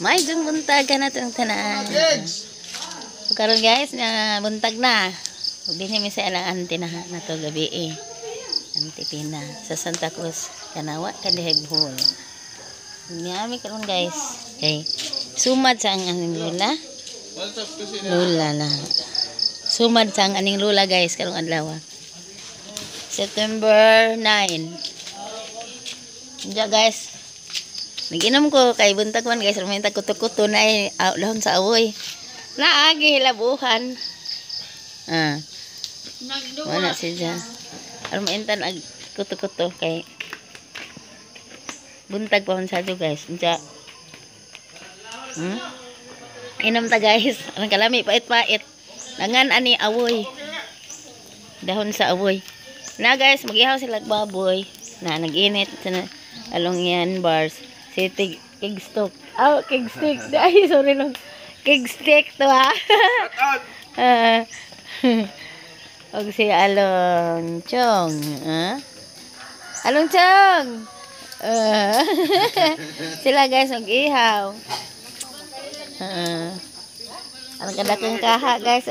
May dung buntag ka na itong tanan. Karon guys, na buntag na. Din mi sa ilang ante na to gabi eh. Ante Pina sa Santa Cruz. Kanawa kadehebhol. Nyami karon guys. Okay. Sumad sa ang aning lula. Lula na. Sumad sa ang aning lula guys karong adlaw. September 9. Diya guys. Nag-inom ko kay buntag man guys, ruminta kuto-kuto na lahon sa awoy. Naagi hilabuhan. Wala si Jan. Alam intan ag kuto-kuto kay buntag pa sa jo guys. Diya. Inom ta guys. Ang kalami pait-pait. Nangan ani awoy. Dahon sa awoy. Na guys, mag-ihaw sila baboy. Na nag-init sa along yan bars. City keg stock. Keg stick. Ay, sorry lang. Keg stick to ha. Og si Along Chong, Along Chong. Sila guys mag-ihaw. Ang kadakong kaha guys,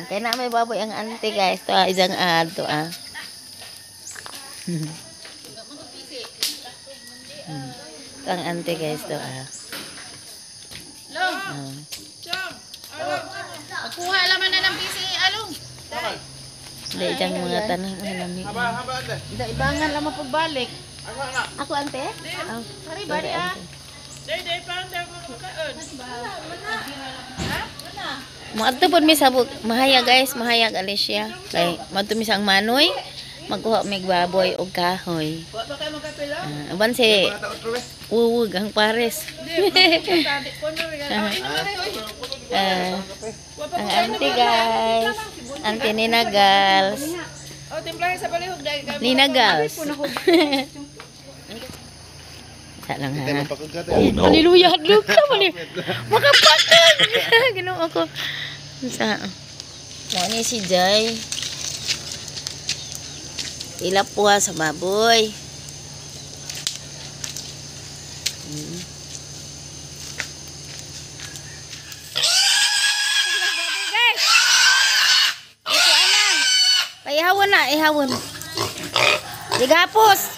kaya na may baboy ang auntie guys. To isang to ang auntie guys to Along. Kuha laman na ng PC Along. Hindi dyan mga tanong malamig. Ibangan lamang pagbalik. Ako ante? Sorry bari Maadto pod mi sabog mahaya guys, mahaya Alicia. Kay madto mi sang manoy, magkuha mig baboy og kahoy. Wa pa kay magkapila? Aban si uwug ang pares. Ang auntie guys. Auntie Nina Gals. Timplahin sa palihog dahil kay Nina Gals. Sa lang ha. Hallelujah, hadlok ka mo ni. Makapakag. Ginoo ako. Sa mo ni si Jay. Ilapwa sa baboy. Ihawon na, ihawon. Digapos.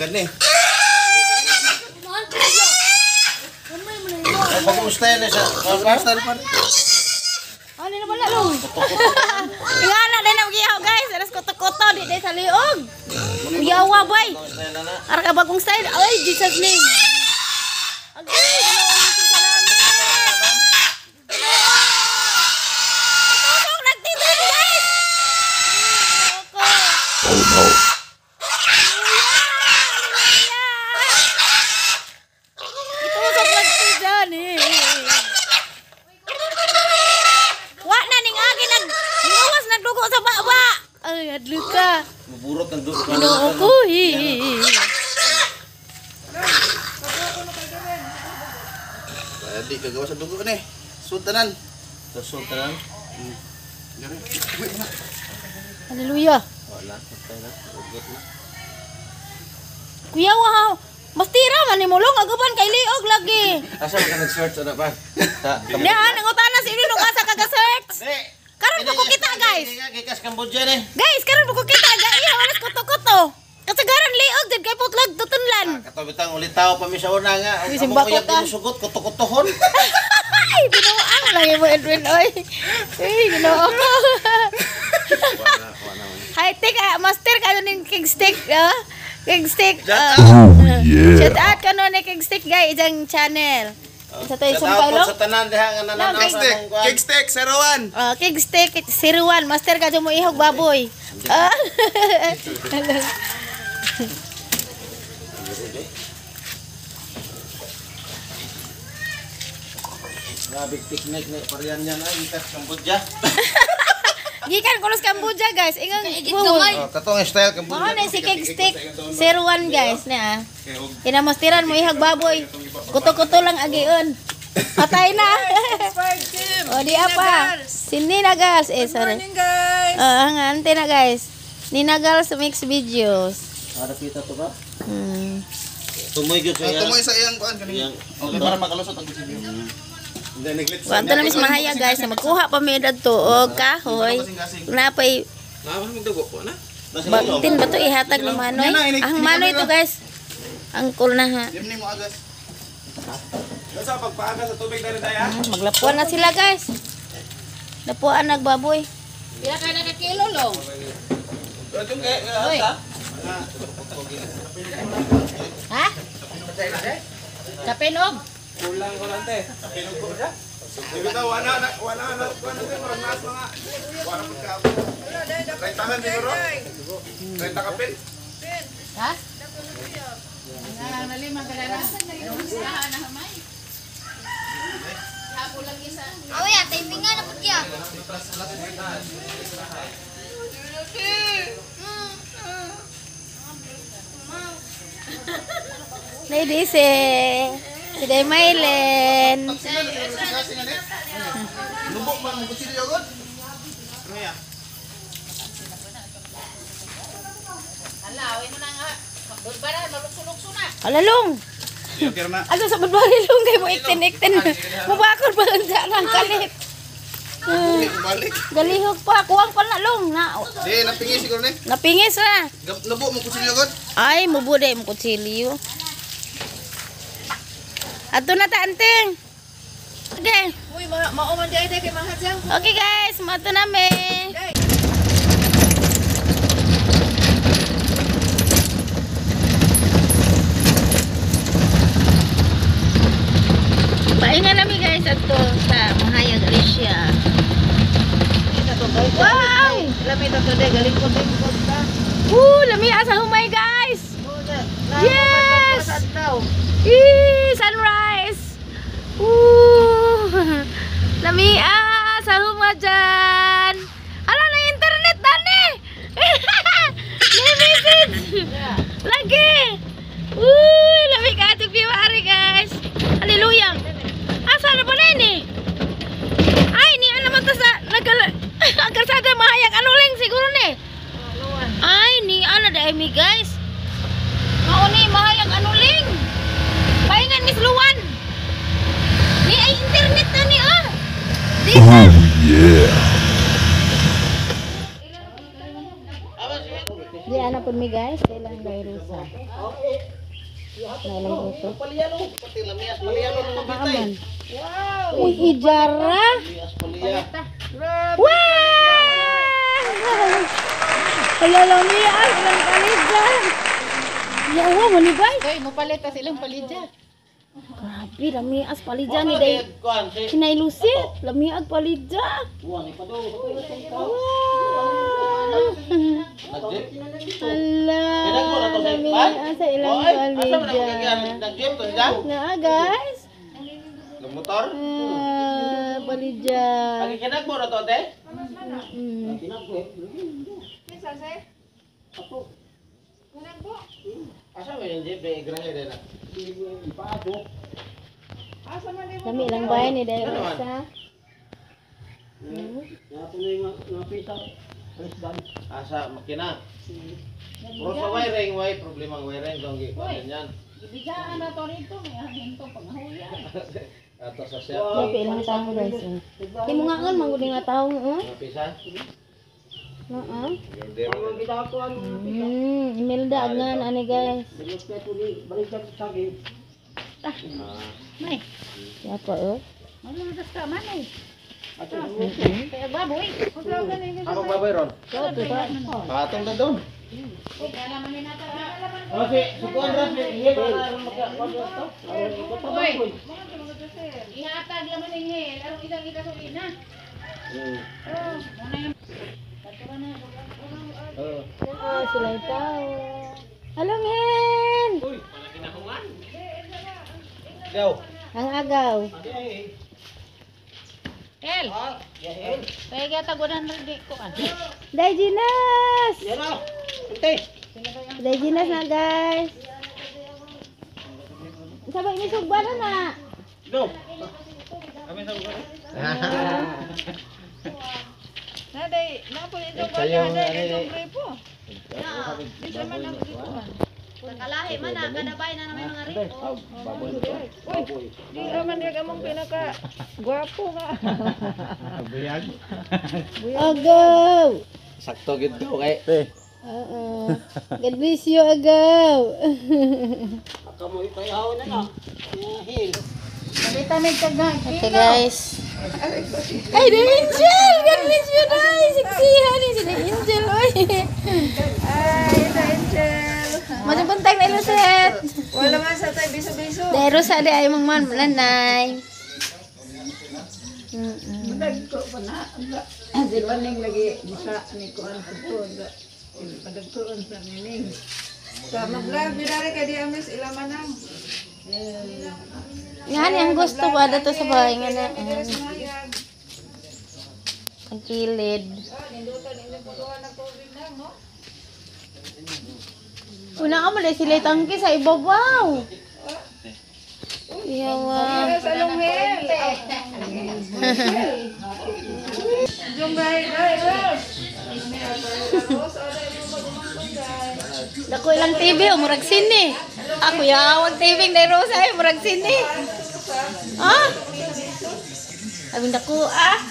Ni. Pag-ustayan na siya. Pag-ustayan pa. Ano na pala lo? Ingana din ang gihaw guys. Aras koto-koto di sa liog. Yawa boy. Ara ka bagong style. Ay, Jesus name. Agay, ginawa mo sa salamin. Tusok nagtitin guys. Oh no. Luka. Maburot ng dugo. Ginoo ko Di kagawa sa dugo ni. Sultanan. Sultanan. Hallelujah. Wala, patay na. Ugot na. Kuya wow. Mas tira man ni mulong agaban kay liog lagi. Asa ka nag-search ana ba? Diyan nangutana si Lino asa kaga-search. Karon ko kita guys. Gikas Cambodia ni. Guys, karon ko kita guys. Alas koto-koto. Kasagaran liog did kay putlag tutunlan. Katobitang ulitaw pa mi sa una nga. Amo ko yag sugot kuto-kutohon. Ay, binuang lagi mo Edwin oy. Ginoo ko. High-tech master ka ning king stick, king stick. Shout out ka no ni king stick guys, isang channel. Sa tayo sumpay lo. Sa tanan diha nga nananaw. Cake stick 01. Cake stick 01, master ka mo ihog baboy. Grabe picnic na pariyan yan ay ikat Cambodia. Gikan kulos Cambodia guys. Ingang Oh, katong style Mao Cambodia. na si Cake Stick 01 guys na. Kinamustiran mo ihag baboy. Kuto-kuto lang agiun. Patay na. O di apa? Si Nina Girls. Sorry. guys. Ang ante na guys. Nina Girls mix videos. Ada kita to ba? Tumoy gyud Iya. Tumoy sa iyang kuan kanina. Okay para makalusot ang kutsilyo. Hindi neglect. Wanto na mis mahaya guys na magkuha pa mi dadto og kahoy. Napay Naman magdugo po na. bagtin ba to ihatag ni Manoy? Ang Manoy to guys. Ang cool na ha. Dimni mo agas. Sa pagpaaga sa tubig dali tayo. Maglapuan na sila guys. Lapuan nagbaboy. Pila ka na kilo long. Yung kay Oy. Ha? Kapinog. kulang ko lang te. Pinog ko siya. Sige daw wala na kuan te parang nas mga wala pud ka. Rentahan siguro. Renta ka pin. Ha? Nalima ka na. Usahan na hamay. Hapo lang isa. Awya, timingan na po kya. Ladies si Day Mailen. Lubok man mo kutsilyo gud. Ano ya? Alawin mo na nga. Bara malukso-lukso na. Alalong. Okay na. Asa sa badbalilong kay mo iktin-iktin. Mubakol ba lang dyan ang kalit. Balik. Galihog pa, kuwang pa na long. Di napingi siguro ni. Napingis na. Lubok mo kutsilyo gud. Ay, mubuday mo kutsilyo. Ato na ta, anting. Okay. Uy, mauman dahil kay mga hadyang. Okay guys, mato na me. Paingan namin guys ato sa Mahayag Alicia. Wow! Lami to today galing ko din ko ta. Lami asa humay guys. Yes! Sunrise! Lami sa humay dyan. Ala na internet dani. May message. Lagi. Lami ka ito piwari guys. Hallelujah. Asa na ba na ini? Ay, ni ano man to sa nagkalsada Mahayag Anuling siguro ni. Ay, ni ano dahil mi guys. Mauni Mahayag Anuling. Paingan Miss Luwan. Ni ay internet na ni ah. Di ano po mi guys, kailang Dairusa. Nailang ito. Pati lamias paliyalo ng Maaman. Uy, ijara. Wow! Kalalami ay, ilang palidya. Yawa, manibay. Hoy, mo paleta silang palidya. Grabe, lamias palidya ni Day. Kinay Lucy, lamiag palidya. Wow! Ala, lamias sa ilang palidya. Nag-gym to diyan. Nga guys. Motor. Palidya. Pagi kinag mo ra to te. Asa mo yung jeep de grahe de na. Lami lang bayan ni Day Rosa. Asa makina. Pero sa wiring, way problema ang wiring dong gi yan. Ibigyan na to rito, may hangin to panghuya. Ato sa siya. Lapi lang tao guys. Di mo nga kan mangudi nga tao Pisa. Imelda agnan ani guys. May. Siapa Ano na ka man eh. Kaya baboy. Ako babay ron. Patong na doon. Alaman ni nata. Okay, sukuan ra sige para maka to. Hoy. Ihatag laman ni hel, arong isang ikasulin na. sila tao. Halong hen. Go. Ang agaw. El. Kaya gata gunan di ko an. Day Ginas! Yan o. Ante. Day Ginas na guys. Sabay ni sugban na. Go. Naday, na po ito ko Sayo, na ano, ito gripo. Bisa man ang gripo man. Nakalahi man na, kadabay na namin mga ripo. Di naman yung among pinaka gwapo nga. Buyag. Agaw! Sakto gid ko kay. Oo. God bless you, agaw. Kamu ipayaw na na. Hil. Vitamin tagna. Okay guys. Ay, the angel! God bless you, guys! Siksihan ni si the angel, oy. Ay, sa angel. Majubuntag na iluset. Wala man sa tayo biso-biso. Dahil sa di ay mong man malanay. Dagko pa na. Di ba ning lagi bisa ni kuan pagtuon. Padagtuon sa nining. Sa mag-vlog ni dari kay di amis ilaman nang. Nga ang gusto ko dato sa bahay nga na. Ang kilid. Una ka mo dahil sila tangki sa ibabaw. Yawa. Sa lunghel. Jumbay, guys. Dako ilang TV o murag sini. Ako yawag TV na Rosa ay murag sini. Ah? Abing dako ah.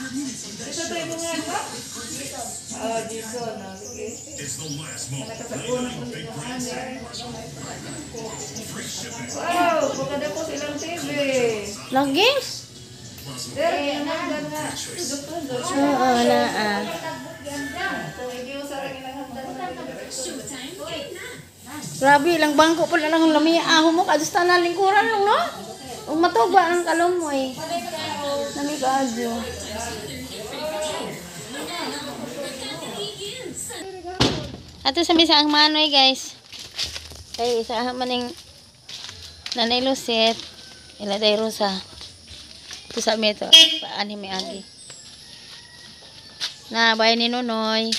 Wow, maganda po silang TV. Lagi? There, hanggan nga. Oo na ah. Grabe, ilang bangko po na lang ang lamiya. Aho mo, kadusta na lingkuran lang, no? Ang matuba ng kalomoy. Nami ka adyo. Ato sa misa ang manoy, guys. Ay, isa maning Nanay Lucet. Iladay Rosa. Ito sa amin ito. Paani may agi. Na, bayan ni Nonoy.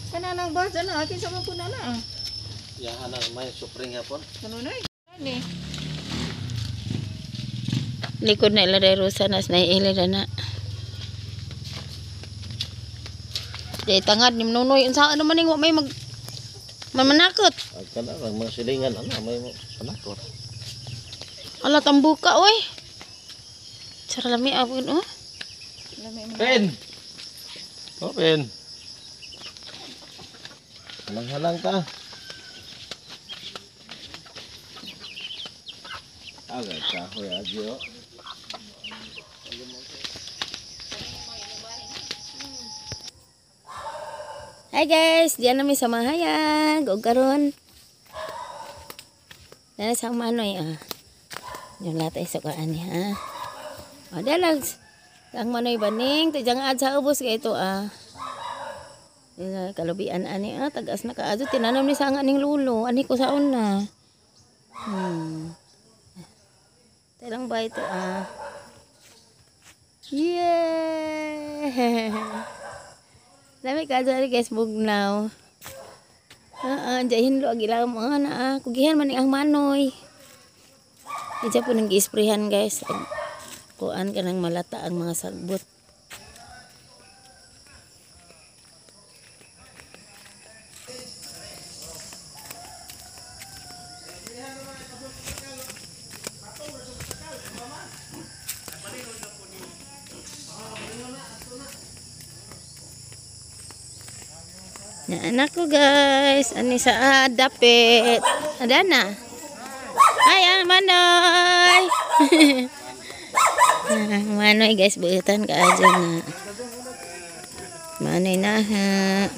Kana nang boss na akin sa mga na. Yahan ang may supring hapon. Kanunoy. Ani. Likod na iladay Rosa nas na ilida na. Di tangad ni Nonoy. Unsa ano man ning wa may manakot. Agka na lang mga silingan ano may panakot. Ala tambuka oy. Cara lami abon oh. Pen. Open. Halang-halang ta. Agad kahoy adyo. Hi guys, diyan namin sa mahayag. O karon. Dala sa manoy ah. Yung latay sa kaan niya ha. O dalag. Ang manoy baning. Tijang ad sa ubos ka ito ah. Kalubian ani ah. Tagas na kaado. Tinanam ni sa nga ning lulo. Ani ko sa una. Talang ba ito ah. Yeah! Dami ka dyan guys, bugnaw. Diyan lo agilang mga na kugihan man ang manoy. Diyan po nang gi-sprayhan guys. Kuan ka nang malata ang mga sagbot. Na anak ko guys, ani sa dapit. Ada na. Ay, manoy. Manoy guys, buutan ka aja na. Manoy na ha.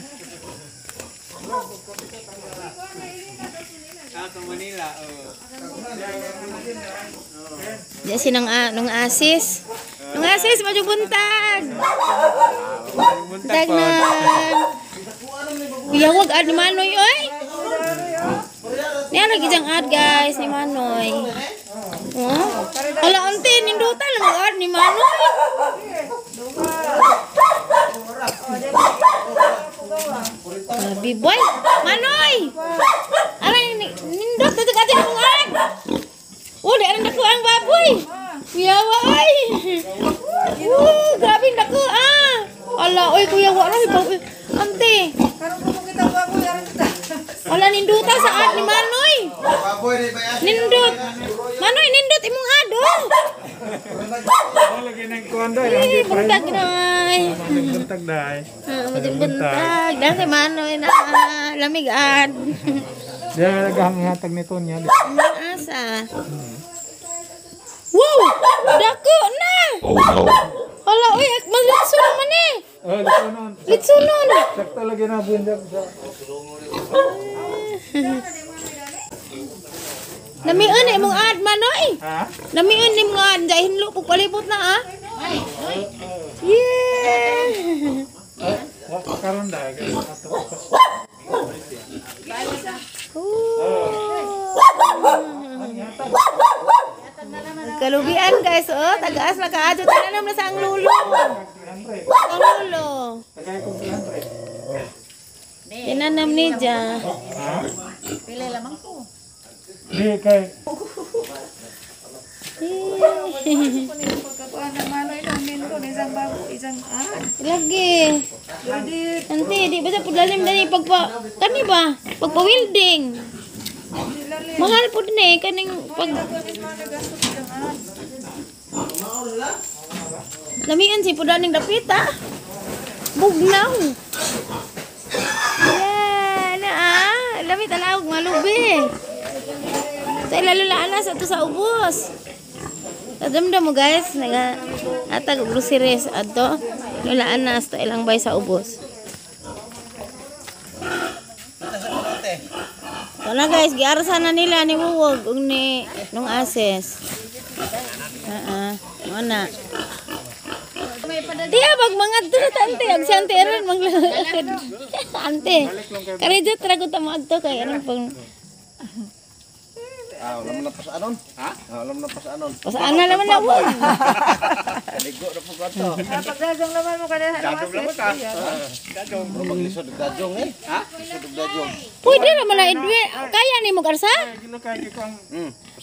Diyan si nung asis. Nung asis, maju buntag. Buntag na. Kuya, wag ano manoy oy. Niya lagi jang ad guys ni Manoy. Oh. Ala ante nindutan lang ad ni Manoy. Biboy, Manoy. Ala nindot dekat ang ad. Oh, di ada dako ang baboy. Kuya wai. Grabe dako ah. Ala oy kuya wa ra baboy. Ante. Karon ko kita baboy aran kita. Ala ninduta saat ni Manoy. Baboy rin ba yan? Nindut. Manoy nindut imong ado. Lagi nang kuan dai. Buntag nay. Buntag dai. Buntag. Dahil si Manoy na lamigan. Dia naghahatag nito niya. Asa. Wow! Dako na! Hala, uy, maglitso naman eh! Litsunon. Litsunon! Sakto lagi na bundag sa. Namiun eh mong ad, Manoy! Ha? Namiun ni mong ad, dahil hinlo po palipot na ah! Yeah! Karon dai. Kalubian guys, oh, tagaas na kaadyo, tinanam na sa ang lulo. Ang lulo. Tinanam ni Dja. Ha? Pili lamang ko. Di kay Pagkakuan ng Manoy ng minto isang baboy, isang Lagi. Nanti, di ba sa pudlalim na ni kani ba? Pagpa-welding. Mahal po din eh, kaning pag... Lamian si pudaning dapita. Bugnaw. Yeah, na ah. Lami talawag malubi. Sa ilalulaan na sa ito sa ubos. Tadamdam mo guys, atag groceries ato. Lulaan na sa ilang bay sa ubos. Wala guys, giarasan na nila ni Wuwog ug ni nung ases. Mana? Dia bag mga tulad ante, ag si ante ron maglakad. Ante. Karejot ra ko ta magto kay anong pang Alam mo na pa sa anon? Ha? Alam mo na pa sa anon? pasaan na naman na wo. Ligo na po ka to. Pagdadong naman mo kada dadong lang ka. Maglisod ng dajong eh. Ha? Lisod ng dajong. Pwede naman na idwe. Kaya ni mo karsa? Gino kay kang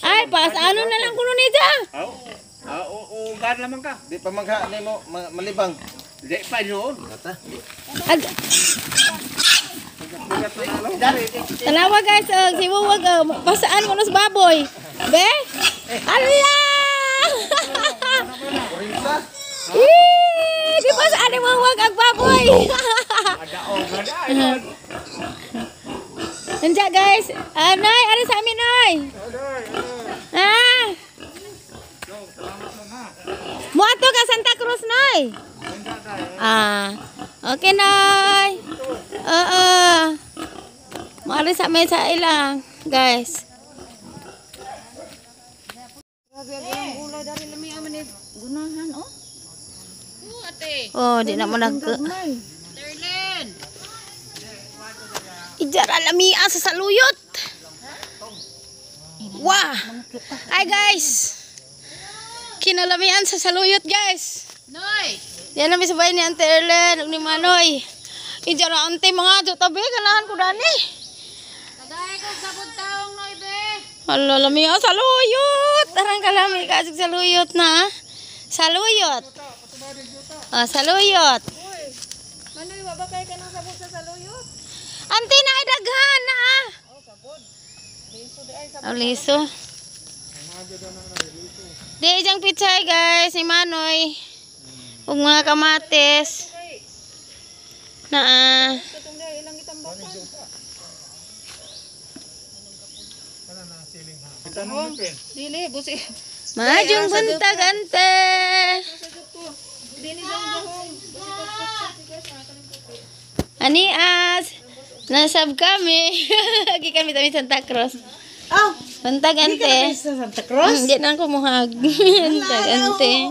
Ay, pasano na lang kuno ni Dja. ugan lamang ka. Di pa magha ni mo malibang. Di pa noon. Tanawa guys, si Wuwog, pasaan mo nos baboy. Be? Allah! Di pasaan ni Wuwog ang baboy. Nandiya guys. Nay, ari sa amin, Nay. Muato ka Santa Cruz, Nay. Okay, Nay. Maari sa amin sa ilang, guys. Gunahan, oh. Oh, di na mo nag... Ijara lamia sa saluyot. Wah. Ay guys. Kinalamian sa saluyot guys. Noy! Yan namin sabay ni Ante Erlen ug ni Manoy. Ijara ante mga jotabe ganahan ko dani. Tagay ko sabod taong Noy be! Hala lamia sa saluyot. Tarang kalami ka sa saluyot na. Saluyot. Saluyot. Manoy, wa ba kay ka nang sabot sa saluyot? Ante na ay daghan na. Liso. Di jang pichay guys, si Manoy. Ug mga kamates. Na Katong dai ilang itambakan. Dili busi. Majung buntag ante. Dili jang buhong. Ani as nasab kami. Lagi kami sa Santa Cruz. Oh, Buntag ante. sa Santa Cruz. Hindi na ako muhag. Buntag ante.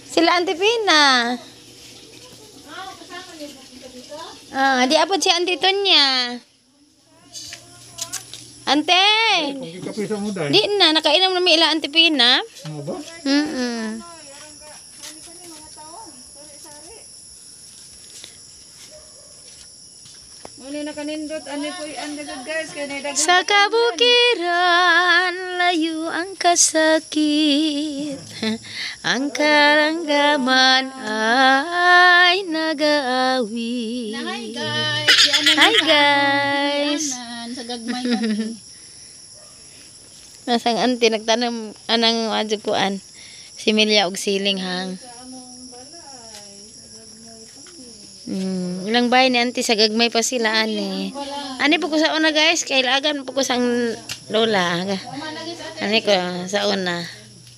Sila Ante Pina. Ah, di apod si Auntie Tonya. Ante! Kung ikapisa mo dahil. Di na, nakainom na may ila Auntie Pina. Ano ba? Muna na kanindot, ano po yung guys, kaya naidagan. Sa kabukiran, layo ang kasakit. Ang karanggaman ay nag-aawi. Hi guys. Di ano Hi guys! sa gagmay kami. Nasang auntie nagtanong anang majukuan. Similya og siling hang. Ilang bahay ni auntie sa gagmay pa sila ani. Ani po ko sa una guys, kailangan po ko sang lola. Ani ko sa una.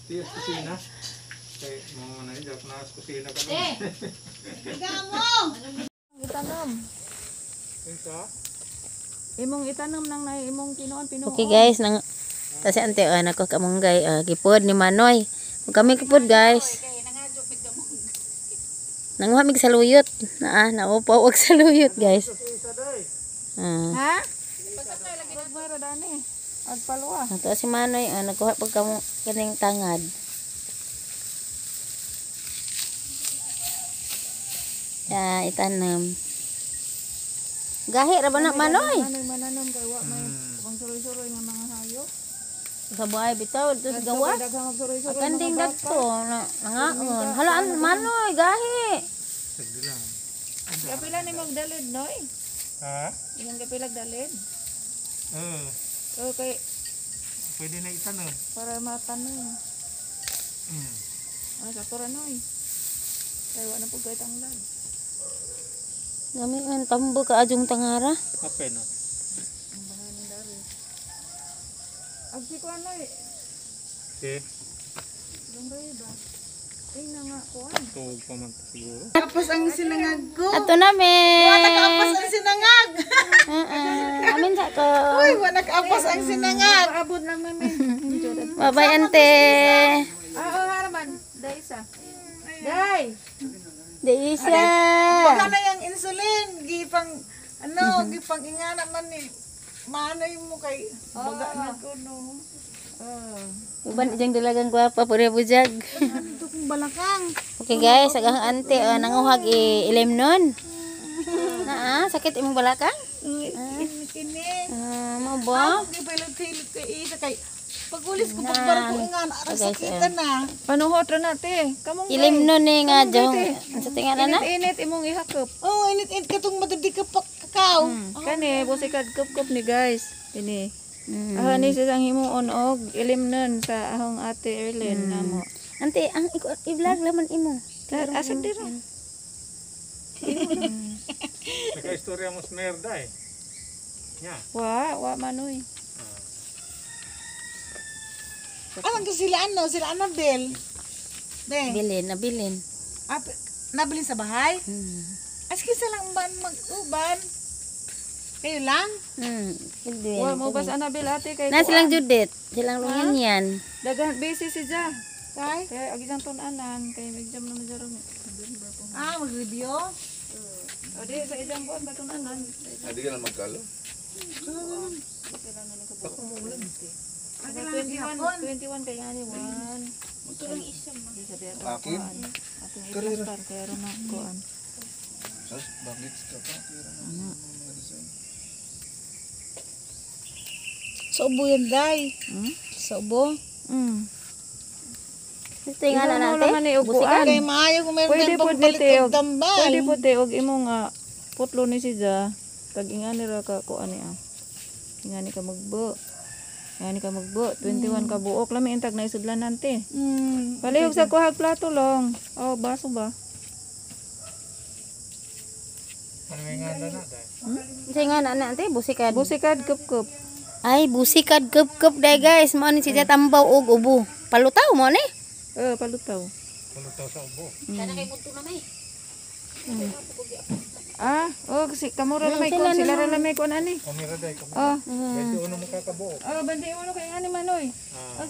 Tiyas kusina. Kaya mo na yun, na kusina ka na. Itanom. Imong itanom nang na imong kinuan pinuon. Okay guys, nang kasi ante nako kamunggay gipod ni Manoy. Ug kami gipod guys. Nanguha mig saluyot. Naupaw og saluyot guys. Ha? Pagmayro dani. Agpalwa. Ato si Manoy nagkuha pag kamo kaning tangad. Ya, itanam. Gahi ra ba na Manoy? Mananom kay wa may pang suroy-suroy nga mga hayop. Sa buhay bitaw dito sa gawas. Daghang magsuroy-suroy. Kanding dagto nangaon. Hala Manoy gahi. Sagdi lang. Kapila ni magdalid noy. Ha? Ilang kapilag dalid. Oo. Okay, Pwede na itanong. para matanong. Sa tura noy. Kay wa na pud kay tanglad. Gami man tambo ka ajong tangara. Kapay na. Agsi ko noy. Okay. Dungay ba? Na nga kuan. Tuwag pa man siguro. Tapos ang sinangag ko. Ato na me. Tapos ang sinangag. Amin sa ko. Uy, wa nag-apos ang sinangag. Abot lang namin. Bye ante. Haraman. Day isa. Day. Deisha. Baka na yung insulin. Gipang, gipang ingana man ni. Manay mo kay. Baga na ko no. Uban ijang dalagang gwapa pura bujag. Ito kong balakang. Okay guys, agang ante nanguhag ilim nun. Sakit imong balakang? Kini. Mo ba? Gipilot-pilot kay isa kay. Pagulis ko pagbarko ingana. Sakitan na. Panuhot ra nate. Kamong Ilim nun ni nga jong. Sa tingala na? init imong ihakop. Oh, init-init katong madadi ka kakao. Kani busikad kup ni guys. Ini. Ni sa sang himuon og ilim nun sa ahong ate Erlen namo. Ante, ang i-vlog laman imo. Asad dira. Naka-istorya mo sa merda eh. Nya. Wa manoy. Alam ko sila Annabel. Bilin, nabilin. Nabili sa bahay? Aski sa lang ban mag-uban. Kayo lang? Hindi. Wa mo bas Annabel ate kay Na silang Judith, silang lungan yan. dagan busy si Ja. Kay? Kay ag isang tunanan kay exam na majaro. Mag-review? O di sa exam ko ba tunanan. Hindi ka na magkalo? 21 kay ani 1. Tulong isa man. Akin? Karera kay ro na kuan. Bakit ka pa? Sobo yan, day. Sobo? Tingala Ikaw mo natin. naman ni uguan. Kay maayo kung meron Pwede tayong po pagpalit dito og tambal. Pwede po te og imo nga putlo ni si Ja. Kag ingani ra ka kuan niya. Ingani ka magbo. Ingani ka magbo. 21 ka buok lami intag na isudlan nante. Palihog sa kuhag plato long. Oh, baso ba? Ano may nga na dahil? Tingala na ante, busikad. Busikad kup-kup. Ay, busikad kup-kup day guys. Mao ni siya tambaw og ubo. Palutaw mo ni. Palutaw. Pulutaw sa ubo. Kasi kamura na may kuan sila ra na may kuan ani. Kamera dahil kami. Oh. 21 mo kakabuo. Bandi mo no kay ani manoy.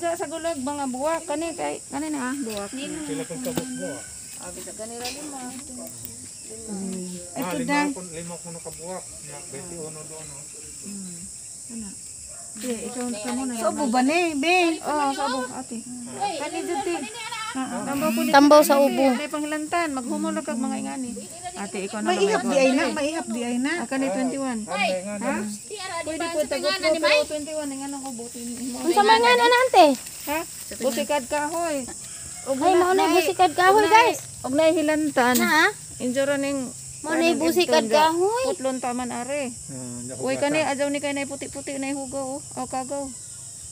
Sa gulag mga buwak kani kay kani na buwak. Sila kung kabuk mo. Bisa kanira lima. Ito dan. Lima ko nakabuwak. Na 21 doon. Ikaw ka muna. Sobo ba ni, be? Oh, sabo, ate. Kani dito. Tambaw ko ni. Tambaw sa ubo. Ay panghilantan, maghumol kag mga ingani. Ate, ikaw na. Maihap di ay na, maihap di ay na. Aka ni 21. Ha? Pwede po tagot ko pero 21 ang anong ubutin mo. Unsa man nga na ante? Ha? Busikad kahoy. Ay mao na busikad kahoy guys. Og nay hilantan. Na? Injura ning Mao na busikad kahoy. putlon taman are. Uy kani adlaw ni kay nay puti-puti nay hugaw oh. O kagaw.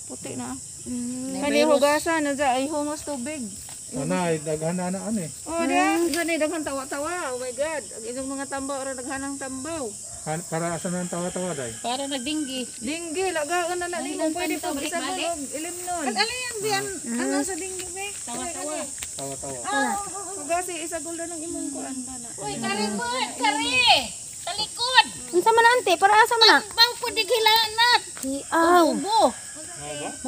Puti na. Kani hugasan na ay humos tubig. Ana, daghan na ano eh. Oh, gani daghan tawa-tawa. Oh my god. Ang inyong mga tambaw ra daghanang tambaw. Para asa nang tawa-tawa day. Para nagdinggi. Dinggi lagaan na ni kung pwede po isa mo ilimnon. Ano yan, be? Ano sa dinggi, be? Tawa-tawa. Tawa-tawa. Hugasi isa gulda ng imong kuan kana. Unsa man ante? Para asa man na? Bang pudi gilaan na. Aw.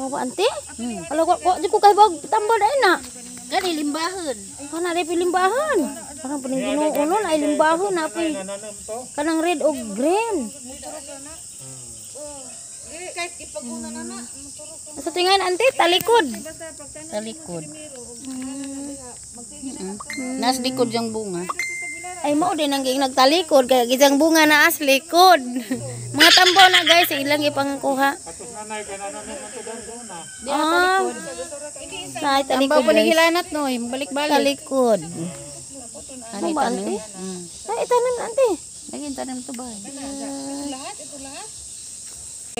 Mau ba ante? Kalau kok di ko kay bag tambal dai na. Gani limbahon. Kana re pilimbahan. Parang puning ginuuno na limbahon na pa. Kanang red o green. Kahit ipaguna na na. Sa tingan ante talikod. Talikod. Nas likod yang bunga. Ay mao din ang ging nagtalikod kaya gijang bunga na as likod. Mga tambaw na guys, ilang ipangkuha. Nanay kay nanay man to doon na. Ah. Ay talikod. Tambaw po ni Guys. hilanat no, balik-balik. Talikod. Ano ba ante? Ay tanan ante. Lagyan tanim to ba?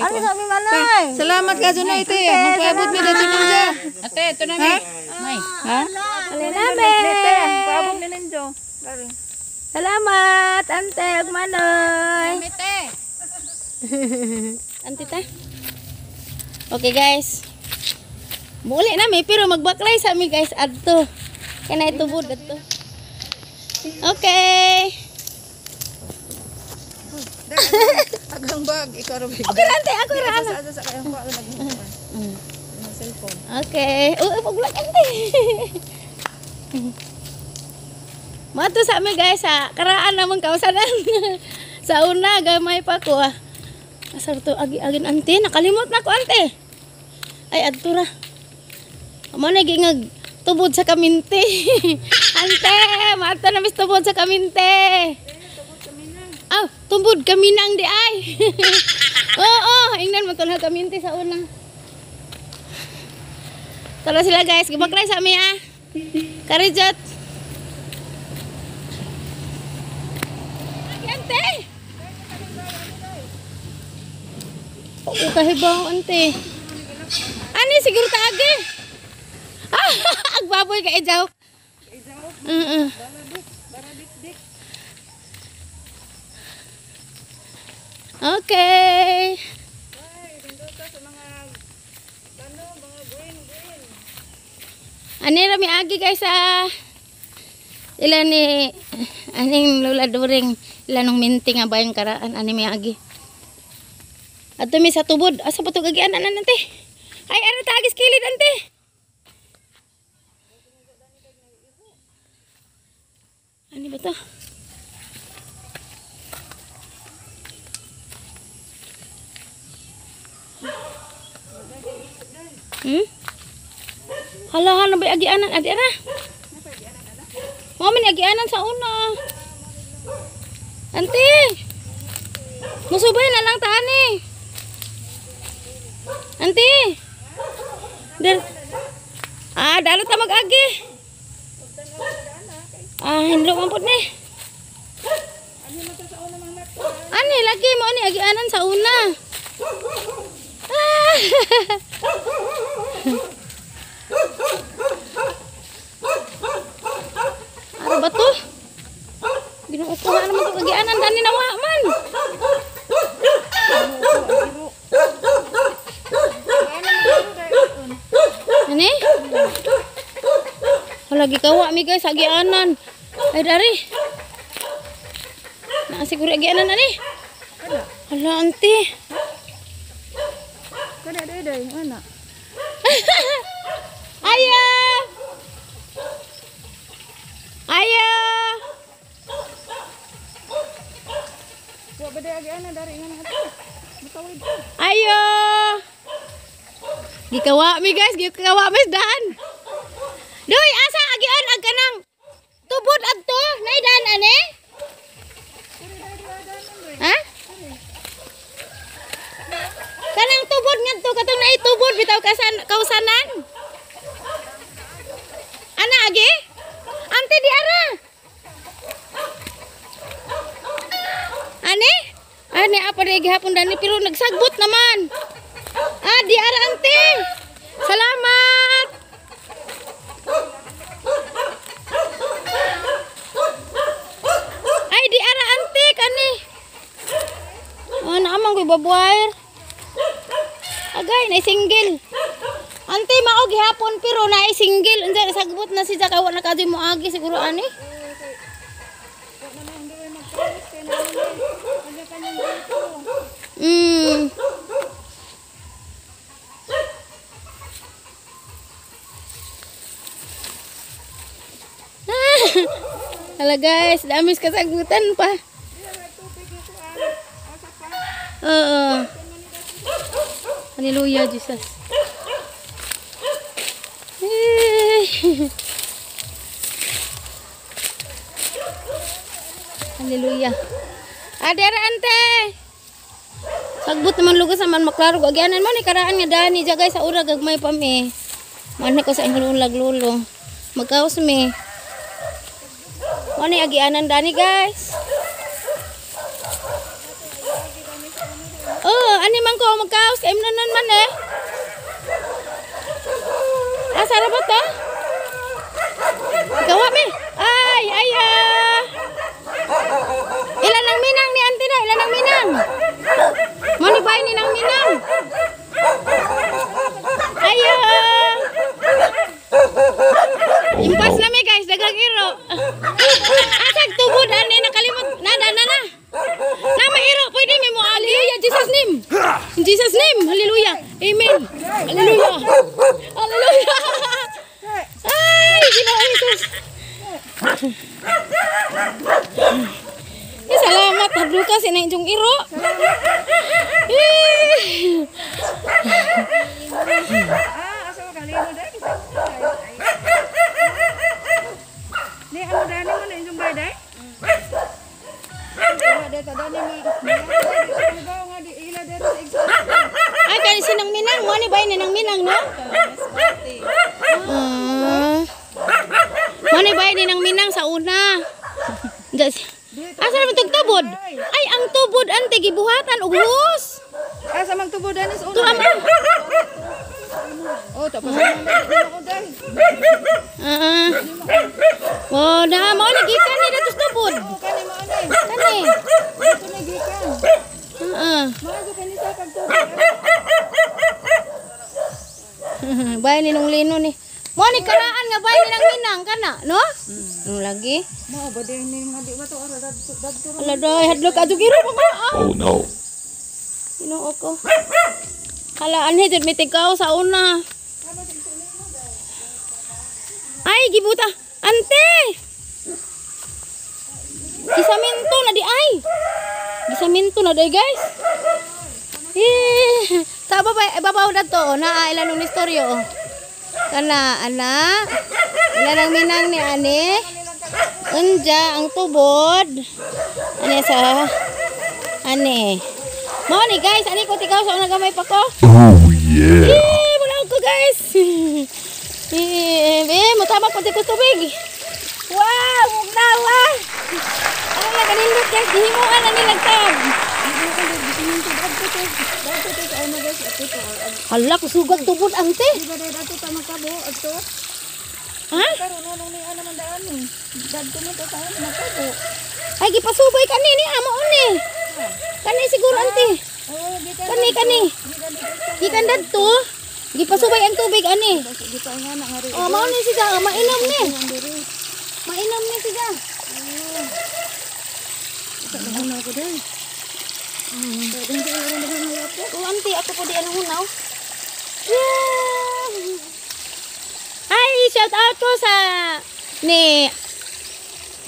Ano sabi manay? Salamat ka dyan ate. Magpaabot mi dito ninyo. Ate, ito na, be. Ha? Alinabe. Paabot mi ninyo. Dari. Salamat ante ug manoy. Ate. Ante ta. Okay guys. Muli na mi pero magbaklay sa mi guys adto. Kanay tubod adto. Okay. Agang bag ikaw ra. Okay lang ante ako ra. Sa kayang pa nag cellphone. Okay. Paglag ante. Mato sa mi guys sa karaan namang kausanan. Sa una gamay pa ko. Asar to agi-agin ante nakalimot na ko ante. Ay adto ra. Amo na gingag tubod sa kaminti. Ante, mato na mis tubod sa kaminti. Aw, tubod kaminang di ay. Oo, ingnan mo to na kaminti sa una. Tara sila guys, gibaklay sa mi ah. Karijot. Ante. Oo, kahibaw ante. Ani siguro taagi. Ah, agbaboy ka ejaw. Okay. Ani rami agi guys ilan ni aning lula during ilan nung minti nga bayan karaan ani may agi. Ato mi sa tubod asa pa to gagian anan ante. Ay ano tagis kilid ante. Ani ba to? Hala ba agianan adi ra? Mo man agianan sa una. Ante. Musubay na lang tani. Ante. Dalo ta mag-agi. Hinlo man pud ni. Ani lagi mo ni agianan sa una. Ano ba to? Ginuupuhan naman ito kagianan dani nawa man. Ani? Lagi kawa mi guys agianan. Ay dari. Na siguro agianan ani. Hala ante. Kada day mana? Ayo. Ayo. Ayo. Gikawa mi guys, gikawa mi dan. Doy asa agian ag kanang tubod adto, nay dan ane? Ha? Kanang tubod ngadto katong nay tubod bitaw kausanan. Ana agi? Ante di ara. Ane? Ane apa di gihapon dani pero nagsagbot naman. Ah, di ara ante. Salamat. Ay di ara ante kani. Oh, naamang ko babuair. Agay na single. Ante mao gihapon pero na single. Unsa sagbot na si Jaka wa na kadto mo agi siguro ani. Hala guys, damis kasagutan pa. Hallelujah Jesus. Hallelujah. Adera ante. Sagbot naman lugas naman maklaro agyanan mo ni karaan nga dani jagay sa ura gagmay pa mi. Manhi ko sa ingon laglulo. Magkaos mi. Mo ni agyanan dani guys. Oh, ani man ko magkaos kay imnanan man eh. Asa ra ba to? Gawa mi. Ay, aya. Ilan ang minang ni auntie na? Ilan ang minang? Mo ni bay ni nang minang. Ayo. Impas na mi guys, dagang iro. Asag tubod ani nakalimot. Nada na. Na mairo pwede mi mo ali ya Jesus name. In Jesus name. Hallelujah. Amen. Hallelujah. Hallelujah. Ay, Ginoo Jesus. Salamat hadlo ka sa inyong iro. Asa ka lino dai. Ni amo dani mo na inyong bayday. Deta dani mo. Bawo nga di ila deta exam. Ay kani sinang minang mo ni bay ni nang minang no? Mo ni bay ni nang minang sa una. Asa naman itong tubod? Ay, ang tubod, ante, gibuhatan, ugos. Asa mang tubo dani sa una. Tuama. Oh, tapos ako dai. Oh, na, mau na, gikan ni datos tubod. Kani mo anay. Kani. Dito na gikan. Maago kani sa pagtubo. Bay ni nung lino ni. Mo ni karaan nga bay ni nang minang kana, no? Lagi. Mao ba din ni nga di ba to ara dadto. Ala doy, hadlok adto giro mo ka. Oh no. Ginoo ko. Kalaan hidod mi tigaw sa una. Ay, gibuta. Ante. Gisaminto na di ay. Gisaminto na di guys. Sa babaw dato na ilan ng istoryo. Kana ana. Ilan ang minang ni ani. Unja ang tubod. Ani sa ani. Mo ni guys, ani ko tigaw sa una gamay pa ko. Oh yeah. Wala ko guys. Mo tama ko dito tubig. Wow, mugnawa. Ano na kanindot guys, dihimuan na nilagtag. Hala, kusugat tubod ante. Di ba dai dato ta makabo adto? Ha? Karon ano ni ana man daan ni. Dadto mo to sa makabo. Ay, gipasubay kanini, amo ni. Kani siguro ante. Oh, gikan. Kani. Gikan dadto. Gipasubay ang tubig ani. Gikan nga na ngari. Oh, mao ni siya, mainom ni. Mainom ni siya. Ano ko dai? Oh, ante, ako po di ano hunaw. Yeah. Hi, shout out ko sa ni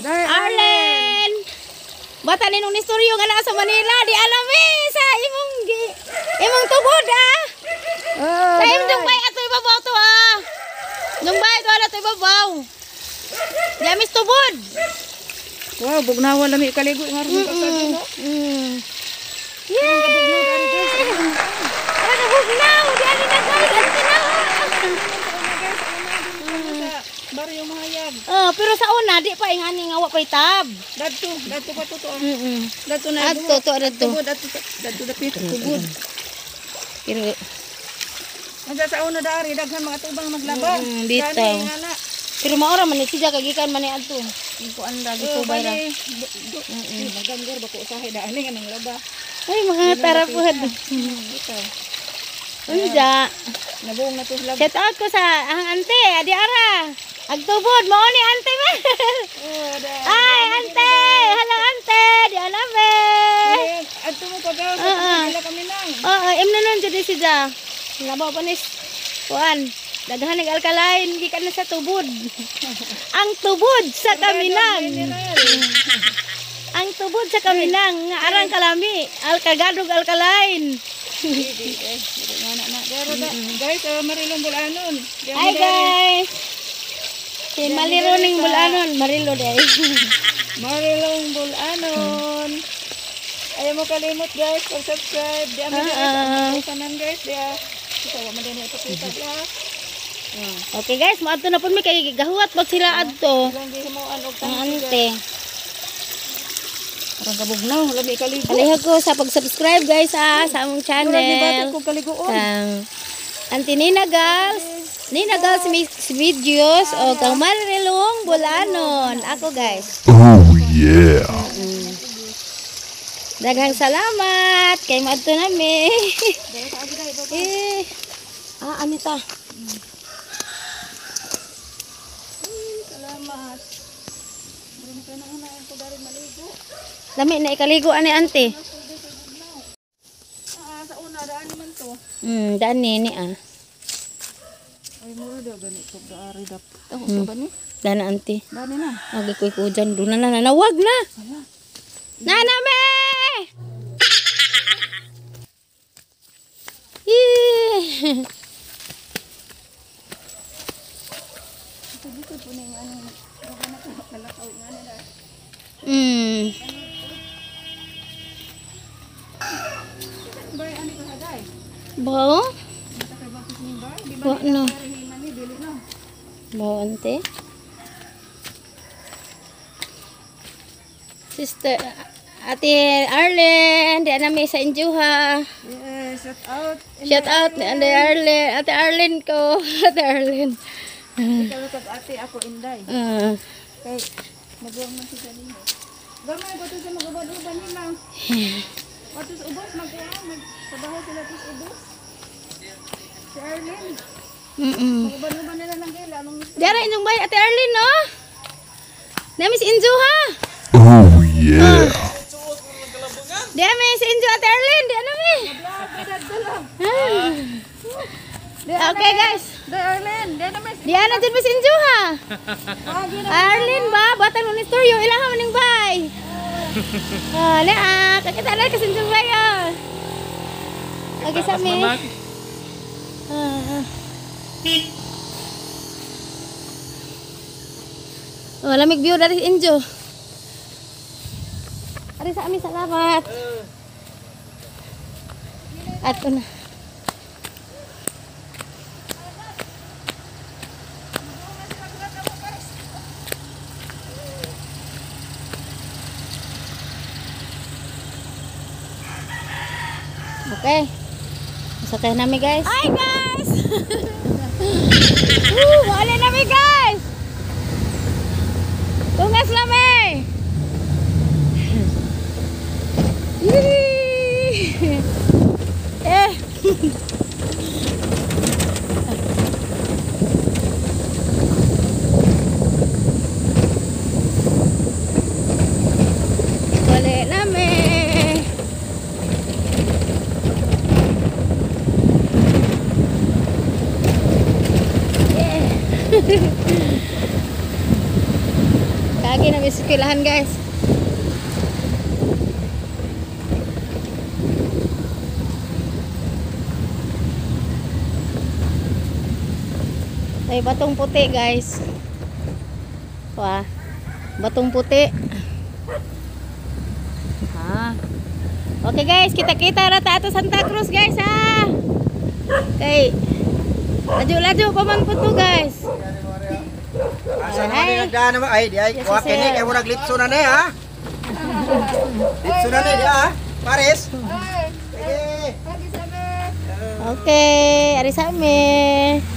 Arlen. Bata ni nung istoryo nga naa sa Manila, di alam sa imong gi. Imong tubod ah. Oh, Sa imong bay ato ibabaw to ah. Nung bay to ato ibabaw. Diamis tubod. wow, bugnawa lami kaligo nga rin pasagin no. Yay! Ano bugnaw? Di ani na guys, anti na. Baryo mahayag. Oh, pero sa una di pa ingani nga wa pay tab. Dadto pa to. Dadto Adto na duha. to adto. Tubod dadto dapit tubod. Pero Anja sa una dari daghan mga tubang maglaba. bitaw. Gani nga na. Pero maora man ni siya kagikan man ni adto. Kuan ra Oh, gitubay ra. Maganggar ba ko usahay daan nga nang laba. Ay mga tarapod. Bitaw. Unja. Nabuong na to sila. Shout out ko sa ang ante, adi ara. Agtubod mo ni ante me. Oh, da. Ay, ante! Hello, ante! Di alame! Adto mo pagaw Oo. sa wala kami nang. Oo, imna nun dyan si Ja. Labaw pa ni Kuan. Daghan ng alkaline, hindi ka na sa tubod. Ang tubod sa kaminang. Ang tubod sa kaminang. Nga arang kalami. Alkagadog alkaline. Guys, marilong bulanon. Hi guys! Si Malironing Bulanon. Marilo day. Marilong bulanon. Ayaw mo kalimot guys, pag-subscribe. Di amin sanan guys. Dia. Ikaw man din ipakita dia. Okay guys, maadto na po may kay gahuat pag sila adto. Ilang gihimuan og Ang ante. Parang kabugnaw, labi kaligo. Palihog ko sa pag-subscribe guys sa among Murag ni batik channel. kog kaliguon. Auntie Nina Gals. Nina Gals Mix Videos o kang Marilong Bulanon. Ako guys. Oh yeah. Daghang salamat kay maadto nami. Anita. Salamat. Murag ka na una ang pagari maligo. Lami na ikaligo ani ante. Sa una daan man to. Daan ni ah. Ay mura daw gani kog daari dap. Taho ba ni? Daan na ante. Dani na. Agi koy ko dyan. Doon na nanawag na. Naname! Yee! Dito po na yung ano. Kalakaw nga nila. Bay ani ka haday. Bao? Sa kay bakit ni bay? Di ba Wa na. himan ni dili na. Bao ante. Sister, Ate Arlen, di na may sa Injuha. Yes, shout out. Shout out ni Ate Arlen. Ate Arlen ko. Ate Arlen. Ikaw kag ate ako inday. Kay magawang man si kanino. Gamay ba to sa magubad-ubad nila? Wato sa ubos magtrabaho sila sa ubos. Si Arlene, magubad-ubad nila ng gila nung Diara inyong bay, Ate Arlen, no? Nami si Injuha. Oh yeah. Diara may si Inju, Ate Arlen. Diara nami. Okay guys. Day Arlene, day na mes. Diyan na dyan ba si Injuha? Arlen ba? Batan mo ni Storyo. Ilahan mo ning bay. Kakita na kasi Injuha bay. Okay sa mi. Lamig view dari Inju. Ari sa amin, salamat. Ato na. Okay. Masakay namin guys. Hi guys! Wala namin guys! Tungas namin! Wala namin! Kagi na bisikilahan guys. Ay, batong puti guys. Wah, batong puti. Okay guys, kita-kita rata ato Santa Cruz guys ha. Okay. Laju-laju paman po to guys. Asa naman din nagdaan naman ay di ay Yes, wa kini sir. kay murag litso na ni ha. Litso na ni di ha. Paris. Sige. Okay, ari sa amin.